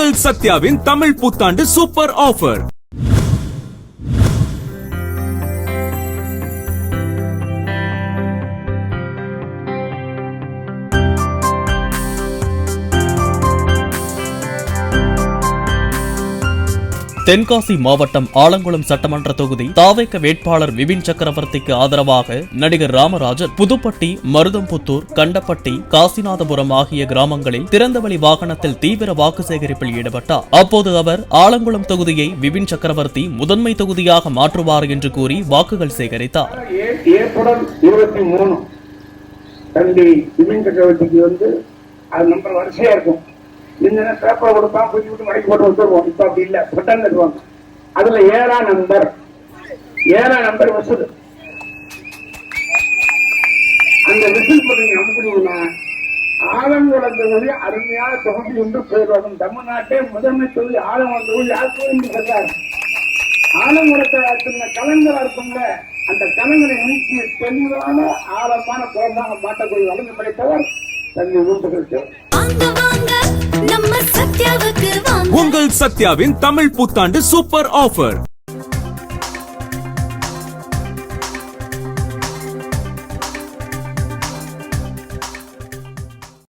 உங்கள் சத்யாவின் தமிழ் புத்தாண்டு super offer. Tenkasi மாவட்டம் ஆலங்குளம் சட்டமன்ற தொகுதி தாவேக வேட்பாளர் விபின் சக்கரவர்த்திக்கு ஆதரவாக நடிகர் ராமராஜன் புதுப்பட்டி, மருதம்புத்தூர், கண்டப்பட்டி, காசிநாதபுரம் ஆகிய கிராமங்களில் திறந்தவெளி வாகனத்தில் தீவிர வாக்கு சேகரிப்பில் ஈடுபட்டார். அப்போது அவர் ஆலங்குளம் தொகுதியை விபின் சக்கரவர்த்தி முதன்மை தொகுதியாக மாற்றுவார் என்று கூறி வாக்குகள் சேகரித்தார். ஏப்ரல் 23 தம்பி விபின் சக்கரவர்த்திக்கு அது நம்பர் வரிசையா இருக்கும். இந்த பேப்பர் கொடுப்பான், புரிஞ்சு விட்டு மடக்கி போட்டு வந்துருவோம். இப்ப அப்படி இல்ல, பட்டன் தருவாங்க. அதுல 7ஆம் நம்பர் வசூல். அந்த விசில் போட்டு அனுப்புனீங்கன்னா ஆலங்குளம் தொகுதி அருமையான தொகுதி ஒன்று போயிடுவாங்க. தமிழ்நாட்டே முதன்மை தொகுதி ஆலங்குளம் தொகுதி யாருக்கும் சொல்றாரு. ஆலங்குளத்தை கலங்கரா இருக்குங்க, அந்த கலங்கரை நீக்கி தெளிவான ஆழமான குழந்தாக மாட்டக்கூடிய வளர்ந்து படைத்தவர் தன்னை ஊட்டுகிறது. உங்கள் சத்யாவின் தமிழ் புத்தாண்டு சூப்பர் ஆஃபர்.